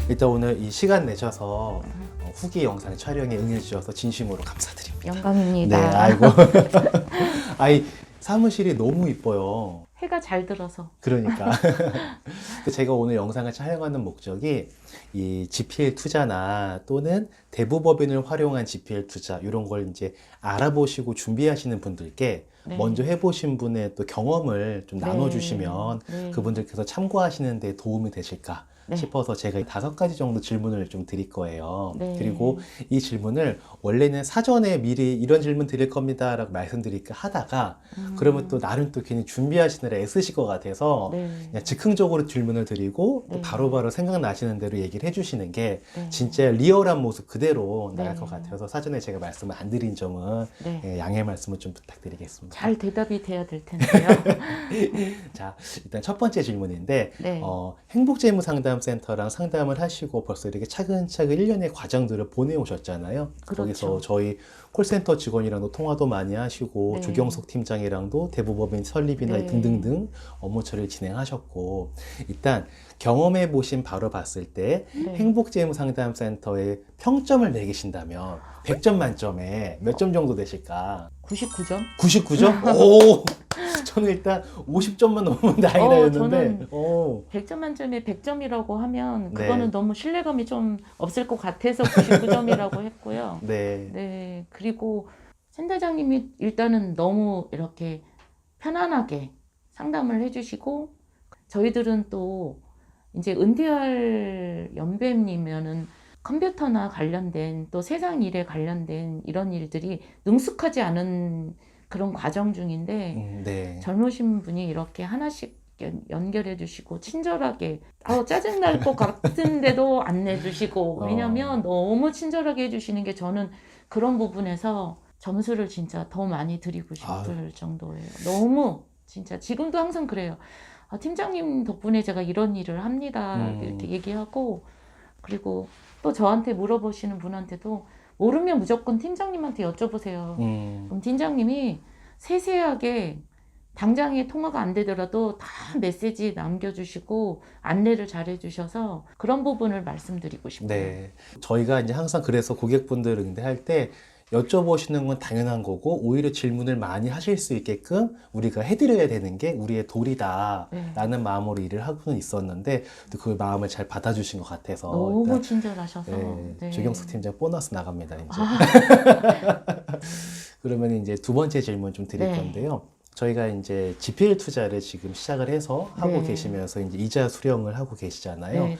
일단 오늘 이 시간 내셔서 후기 영상 촬영에 응해주셔서 진심으로 감사드립니다. 영광입니다. 네, 아이고. 아이, 사무실이 너무 이뻐요. 해가 잘 들어서. 그러니까. 제가 오늘 영상을 촬영하는 목적이 이 GPL 투자나 또는 대부법인을 활용한 GPL 투자 이런 걸 이제 알아보시고 준비하시는 분들께 네. 먼저 해보신 분의 또 경험을 좀 네. 나눠주시면 네. 그분들께서 참고하시는 데 도움이 되실까 네. 싶어서 제가 5가지 정도 질문을 좀 드릴 거예요. 네. 그리고 이 질문을 원래는 사전에 미리 이런 질문 드릴 겁니다 라고 말씀드릴까 하다가 그러면 또 나름 또 괜히 준비하시느라 애쓰실 것 같아서 네. 그냥 즉흥적으로 질문을 드리고 또 네. 바로바로 생각나시는 대로 얘기를 해주시는 게 네. 진짜 리얼한 모습 그대로 나갈 네. 것 같아서 사전에 제가 말씀을 안 드린 점은 네. 예, 양해 말씀을 좀 부탁드리겠습니다. 잘 대답이 돼야 될 텐데요. 자, 일단 첫 번째 질문인데 네. 행복재무상담센터랑 상담을 하시고 벌써 이렇게 차근차근 1년의 과정들을 보내오셨잖아요. 그렇죠. 거기서 저희 콜센터 직원이랑도 통화도 많이 하시고 네. 조경석 팀장이랑도 대부법인 설립이나 네. 등등등 업무 처리를 진행하셨고 일단 경험해 보신 바로 봤을 때 네. 행복재무상담센터에 평점을 매기신다면 100점 만점에 몇 점 정도 되실까? 99점? 99점? 오! 저는 일단 50점만 넘으면 다행이다 했는데 저는 100점 만점에 100점이라고 하면 네. 그거는 너무 신뢰감이 좀 없을 것 같아서 99점이라고 했고요. 네. 네. 그리고 센터장님이 일단은 너무 이렇게 편안하게 상담을 해주시고 저희들은 또 이제 은퇴할 연배님이면은 컴퓨터나 관련된 또 세상 일에 관련된 이런 일들이 능숙하지 않은 그런 과정 중인데 네. 젊으신 분이 이렇게 하나씩 연결해 주시고 친절하게 짜증날 것 같은데도 안 내주시고 왜냐면 너무 친절하게 해주시는 게 저는 그런 부분에서 점수를 진짜 더 많이 드리고 싶을 정도예요. 너무 진짜 지금도 항상 그래요. 팀장님 덕분에 제가 이런 일을 합니다. 이렇게 얘기하고 그리고 또 저한테 물어보시는 분한테도 모르면 무조건 팀장님한테 여쭤보세요. 그럼 팀장님이 세세하게 당장에 통화가 안 되더라도 다 메시지 남겨주시고 안내를 잘 해주셔서 그런 부분을 말씀드리고 싶어요. 네. 저희가 이제 항상 그래서 고객분들 응대할 때 여쭤보시는 건 당연한 거고 오히려 질문을 많이 하실 수 있게끔 우리가 해드려야 되는 게 우리의 도리다라는 마음으로 일을 하고는 있었는데 또 그 마음을 잘 받아주신 것 같아서 너무 일단, 친절하셔서 네, 조경석 팀장 보너스 나갑니다 이제. 그러면 이제 두 번째 질문 좀 드릴 네. 건데요. 저희가 이제 GPL 투자를 지금 시작을 해서 하고 네. 계시면서 이제 이자 수령을 하고 계시잖아요. 네,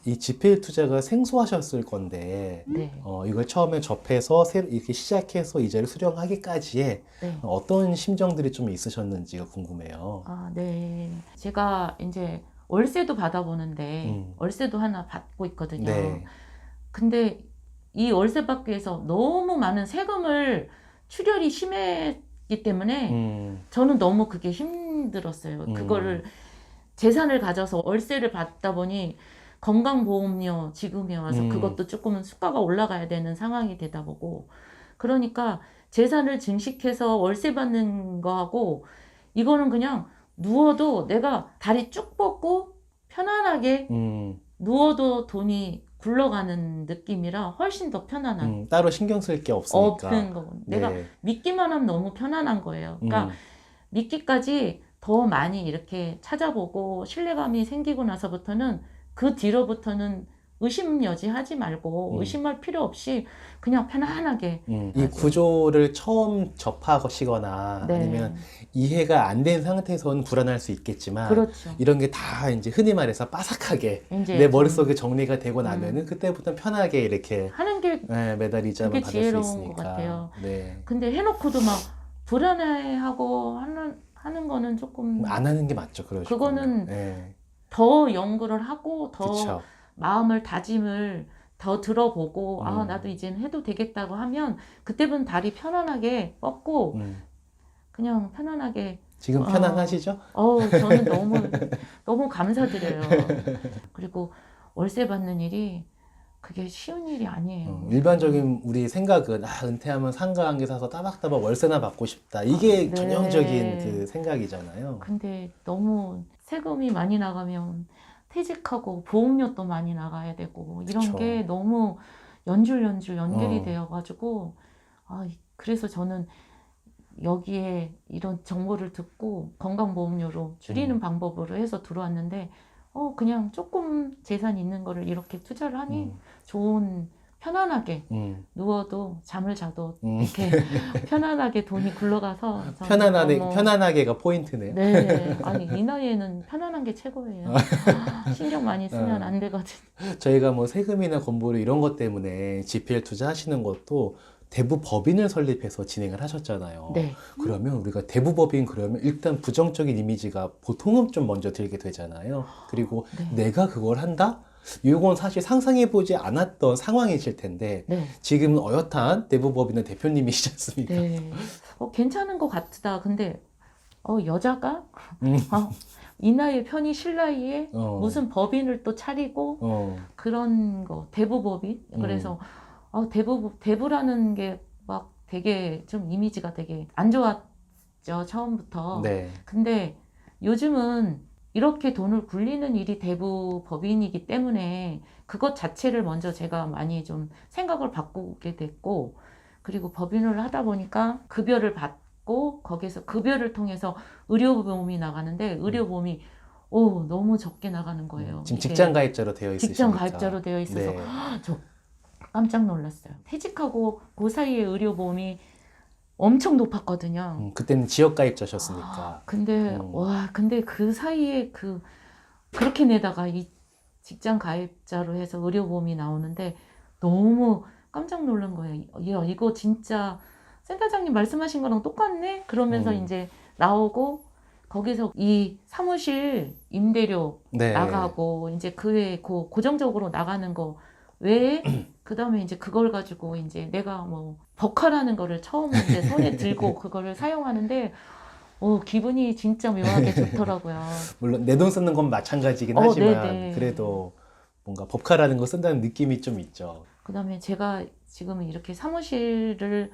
이 GPL 투자가 생소하셨을 건데 네. 이걸 처음에 접해서 이렇게 시작해서 이자를 수령하기까지의 네. 어떤 심정들이 좀 있으셨는지가 궁금해요. 네. 제가 이제 월세도 받아보는데 월세도 하나 받고 있거든요. 네. 근데 이 월세 받기 위해서 너무 많은 세금을 출혈이 심했기 때문에 저는 너무 그게 힘들었어요. 그거를 재산을 가져서 월세를 받다 보니 건강보험료 지급이 와서 그것도 조금은 수가가 올라가야 되는 상황이 되다 보고 그러니까 재산을 증식해서 월세 받는 거하고 이거는 그냥 누워도 내가 다리 쭉 뻗고 편안하게 누워도 돈이 굴러가는 느낌이라 훨씬 더 편안한 따로 신경 쓸 게 없으니까. 없는 거. 내가 네. 믿기만 하면 너무 편안한 거예요. 그러니까 믿기까지 더 많이 이렇게 찾아보고 신뢰감이 생기고 나서부터는 그 뒤로부터는 의심 여지 하지 말고 의심할 필요 없이 그냥 편안하게 이 구조를 처음 접하시거나 네. 아니면 이해가 안 된 상태에서는 불안할 수 있겠지만 그렇죠. 이런 게 다 이제 흔히 말해서 빠삭하게 이제 내 머릿속에 정리가 되고 나면은 그때부터 편하게 이렇게 하는 게 매달 이자만 그게 받을 수 지혜로운 있으니까. 것 같아요. 네. 근데 해놓고도 막 불안해하고 하는 거는 조금 안 하는 게 맞죠. 그러시면. 그거는 네. 더 연구를 하고 더 그쵸. 마음을 다짐을 더 들어보고 나도 이제는 해도 되겠다고 하면 그때는 다리 편안하게 뻗고 그냥 편안하게 지금 편안하시죠? 저는 너무 감사드려요. 그리고 월세 받는 일이 그게 쉬운 일이 아니에요. 일반적인 우리 생각은 은퇴하면 상가 한 개 사서 따박따박 월세나 받고 싶다. 이게 네. 전형적인 그 생각이잖아요. 근데 너무 세금이 많이 나가면 퇴직하고 보험료도 많이 나가야 되고 이런 그쵸. 게 너무 연결이 어. 되어가지고 그래서 저는 여기에 이런 정보를 듣고 건강보험료로 줄이는 방법으로 해서 들어왔는데 그냥 조금 재산 있는 거를 이렇게 투자를 하니 좋은 편안하게 누워도 잠을 자도 이렇게 편안하게 돈이 굴러가서 저는 너무 편안하게가 포인트네요. 네, 아니 이 나이에는 편안한 게 최고예요. 신경 많이 쓰면 안 되거든. 저희가 뭐 세금이나 건보료 이런 것 때문에 GPL 투자하시는 것도 대부법인을 설립해서 진행을 하셨잖아요. 네. 그러면 우리가 대부법인 그러면 일단 부정적인 이미지가 보통은 좀 먼저 들게 되잖아요. 그리고 네. 내가 그걸 한다? 이건 사실 상상해보지 않았던 상황이실 텐데 네. 지금은 어엿한 대부법인의 대표님이시지 않습니까? 네. 괜찮은 것 같다. 근데 여자가 이 나이에 편히 쉴 나이에 무슨 법인을 또 차리고 그런 거 대부법인 그래서 대부라는 게 막 되게 좀 이미지가 되게 안 좋았죠 처음부터. 네. 근데 요즘은 이렇게 돈을 굴리는 일이 대부법인이기 때문에 그것 자체를 먼저 제가 많이 좀 생각을 바꾸게 됐고, 그리고 법인을 하다 보니까 급여를 받고 거기서 급여를 통해서 의료보험이 나가는데 의료보험이 너무 적게 나가는 거예요. 지금 이게 직장 가입자로 되어 있으시니까. 직장 가입자로 되어 있어서 네. 저 깜짝 놀랐어요. 퇴직하고 그 사이에 의료보험이 엄청 높았거든요. 그때는 지역 가입자셨으니까. 근데 근데 그 사이에 그렇게 내다가 이 직장 가입자로 해서 의료보험이 나오는데 너무 깜짝 놀란 거예요. 야, 이거 진짜 센터장님 말씀하신 거랑 똑같네? 그러면서 이제 나오고 거기서 이 사무실 임대료 네. 나가고 이제 그 외에 고정적으로 나가는 거 외에 그다음에 이제 그걸 가지고 이제 내가 뭐 버카라는 거를 처음 이제 손에 들고 그거를 사용하는데 기분이 진짜 묘하게 좋더라고요. 물론 내 돈 쓰는 건 마찬가지긴 하지만 네네. 그래도 뭔가 법카라는 거 쓴다는 느낌이 좀 있죠. 그다음에 제가 지금 이렇게 사무실을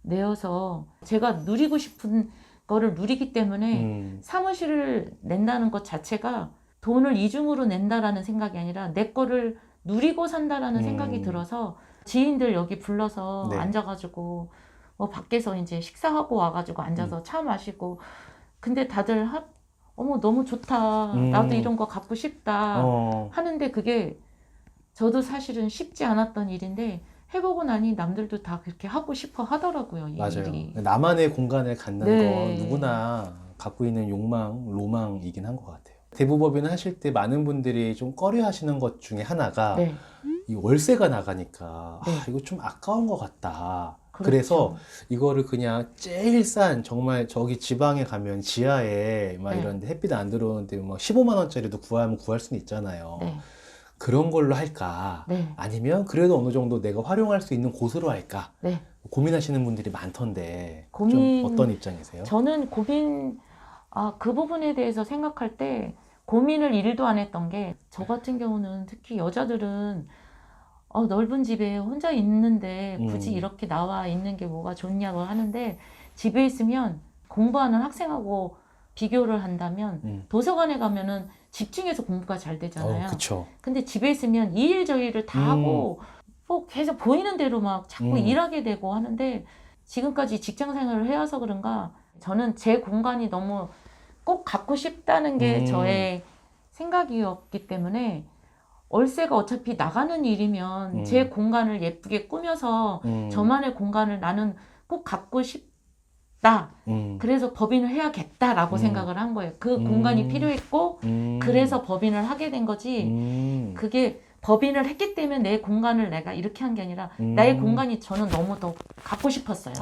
내어서 제가 누리고 싶은 거를 누리기 때문에 사무실을 낸다는 것 자체가 돈을 이중으로 낸다라는 생각이 아니라 내 거를 누리고 산다라는 생각이 들어서 지인들 여기 불러서 네. 앉아가지고 밖에서 이제 식사하고 와가지고 앉아서 차 마시고 근데 다들 어머 너무 좋다 나도 이런 거 갖고 싶다 하는데 그게 저도 사실은 쉽지 않았던 일인데 해보고 나니 남들도 다 그렇게 하고 싶어 하더라고요. 이 맞아요. 일이. 나만의 공간을 갖는 네. 건 누구나 갖고 있는 욕망, 로망이긴 한 것 같아요. 대부법인 하실 때 많은 분들이 좀 꺼려 하시는 것 중에 하나가 네. 이 월세가 나가니까 네. 이거 좀 아까운 것 같다. 그렇죠. 그래서 이거를 그냥 제일 싼 정말 저기 지방에 가면 지하에 막 네. 이런데 햇빛 안 들어오는데 막 15만 원짜리도 구하면 구할 수는 있잖아요. 네. 그런 걸로 할까? 네. 아니면 그래도 어느 정도 내가 활용할 수 있는 곳으로 할까? 네. 고민하시는 분들이 많던데 고민- 좀 어떤 입장이세요? 저는 그 부분에 대해서 생각할 때 고민을 1도 안 했던 게 저 같은 경우는 특히 여자들은 넓은 집에 혼자 있는데 굳이 이렇게 나와 있는 게 뭐가 좋냐고 하는데 집에 있으면 공부하는 학생하고 비교를 한다면 도서관에 가면은 집중해서 공부가 잘 되잖아요. 그쵸. 근데 집에 있으면 이 일 저 일을 다 하고 뭐 계속 보이는 대로 막 자꾸 일하게 되고 하는데 지금까지 직장 생활을 해와서 그런가 저는 제 공간이 너무 꼭 갖고 싶다는 게 저의 생각이었기 때문에 월세가 어차피 나가는 일이면 제 공간을 예쁘게 꾸며서 저만의 공간을 나는 꼭 갖고 싶다. 그래서 법인을 해야겠다라고 생각을 한 거예요. 그 공간이 필요했고 그래서 법인을 하게 된 거지. 그게 법인을 했기 때문에 내 공간을 내가 이렇게 한 게 아니라 나의 공간이 저는 너무 더 갖고 싶었어요.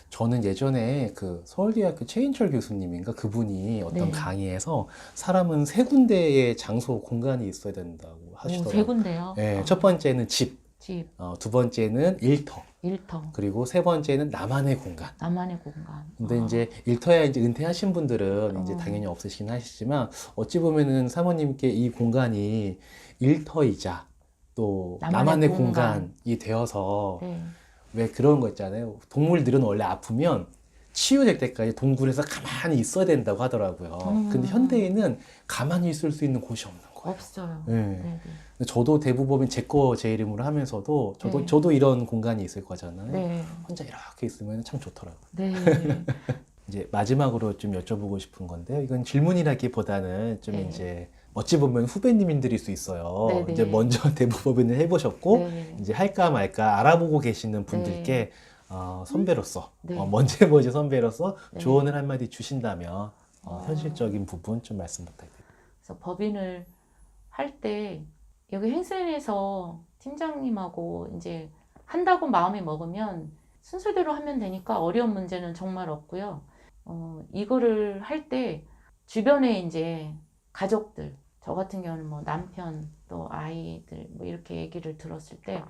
저는 예전에 그 서울대학교 최인철 교수님인가 그분이 어떤 네. 강의에서 사람은 세 군데의 장소 공간이 있어야 된다고 하시더라고요. 세 군데요. 네, 첫 번째는 집, 집, 두 번째는 일터, 일터, 그리고 세 번째는 나만의 공간. 나만의 공간. 근데 이제 일터야 이제 은퇴하신 분들은 이제 당연히 없으시긴 하시지만 어찌 보면은 사모님께 이 공간이 일터이자 또 나만의 공간이 되어서 네. 왜 그런 거 있잖아요. 동물들은 원래 아프면 치유될 때까지 동굴에서 가만히 있어야 된다고 하더라고요. 근데 현대인은 가만히 있을 수 있는 곳이 없는 거예요. 거예요. 없어요. 네. 네. 근데 저도 대부법인 제 거 제 이름으로 하면서도 네. 저도 이런 공간이 있을 거잖아요. 네. 혼자 이렇게 있으면 참 좋더라고요. 네. 이제 마지막으로 좀 여쭤보고 싶은 건데요. 이건 질문이라기보다는 좀 네. 이제 어찌 보면 후배님들일 수 있어요. 네, 네. 이제 먼저 대부법인을 해보셨고 네. 이제 할까 말까 알아보고 계시는 분들께 선배로서 네. 먼저 해보신 선배로서 네. 조언을 한마디 주신다면 현실적인 부분 좀 말씀 부탁드립니다. 그래서 법인을 할 때 여기 행센에서 팀장님하고 이제 한다고 마음이 먹으면 순서대로 하면 되니까 어려운 문제는 정말 없고요. 이거를 할 때 주변에 이제 가족들, 저 같은 경우는 뭐 남편 또 아이들 뭐 이렇게 얘기를 들었을 때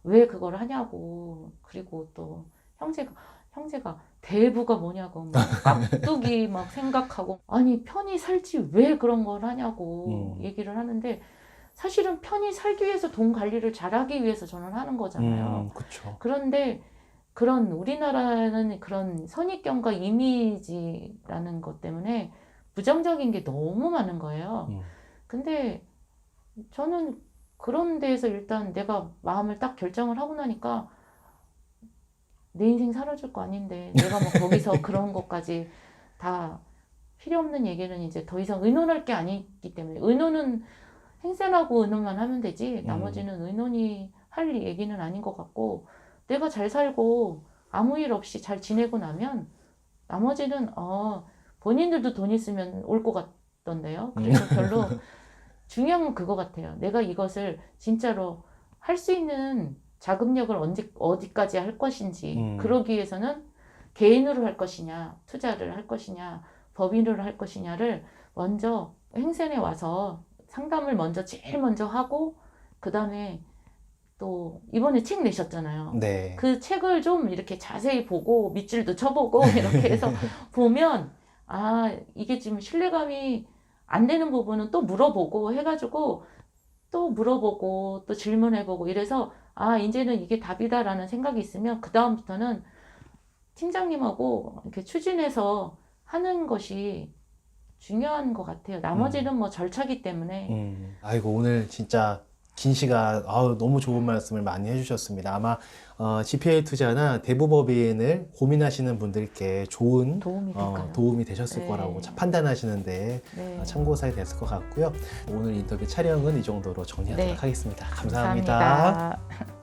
왜 그걸 하냐고, 그리고 또 형제가 대부가 뭐냐고 막 깍두기 막 생각하고, 아니 편히 살지 왜 그런 걸 하냐고 얘기를 하는데, 사실은 편히 살기 위해서 돈 관리를 잘하기 위해서 저는 하는 거잖아요. 그렇죠. 그런데 그런 우리나라는 그런 선입견과 이미지라는 것 때문에 부정적인 게 너무 많은 거예요. 근데 저는 그런 데에서 일단 내가 마음을 딱 결정을 하고 나니까 내 인생 살아줄 거 아닌데 내가 뭐 거기서 그런 것까지 다 필요 없는 얘기는 이제 더 이상 의논할 게 아니기 때문에, 의논은 행센하고 의논만 하면 되지 나머지는 의논이 할 얘기는 아닌 것 같고, 내가 잘 살고 아무 일 없이 잘 지내고 나면 나머지는 본인들도 돈 있으면 올 것 같던데요. 그래서 별로 중요한 건 그거 같아요. 내가 이것을 진짜로 할 수 있는 자금력을 어디까지 할 것인지, 그러기 위해서는 개인으로 할 것이냐, 투자를 할 것이냐, 법인으로 할 것이냐를 먼저 행센에 와서 상담을 제일 먼저 하고, 그 다음에 또 이번에 책 내셨잖아요. 네. 그 책을 좀 이렇게 자세히 보고 밑줄도 쳐보고 이렇게 해서 보면 이게 지금 신뢰감이 안 되는 부분은 또 물어보고 해가지고 또 물어보고 또 질문해보고 이래서 이제는 이게 답이다라는 생각이 있으면 그 다음부터는 팀장님하고 이렇게 추진해서 하는 것이 중요한 것 같아요. 나머지는 뭐 절차기 때문에. 아이고, 오늘 진짜 긴 시간 너무 좋은 말씀을 많이 해주셨습니다. 아마 GPL 투자나 대부법인을 고민하시는 분들께 좋은 도움이 되셨을 네. 거라고 판단하시는데 네. 참고사에 됐을 것 같고요. 오늘 인터뷰 촬영은 이 정도로 정리하도록 네. 하겠습니다. 감사합니다. 감사합니다.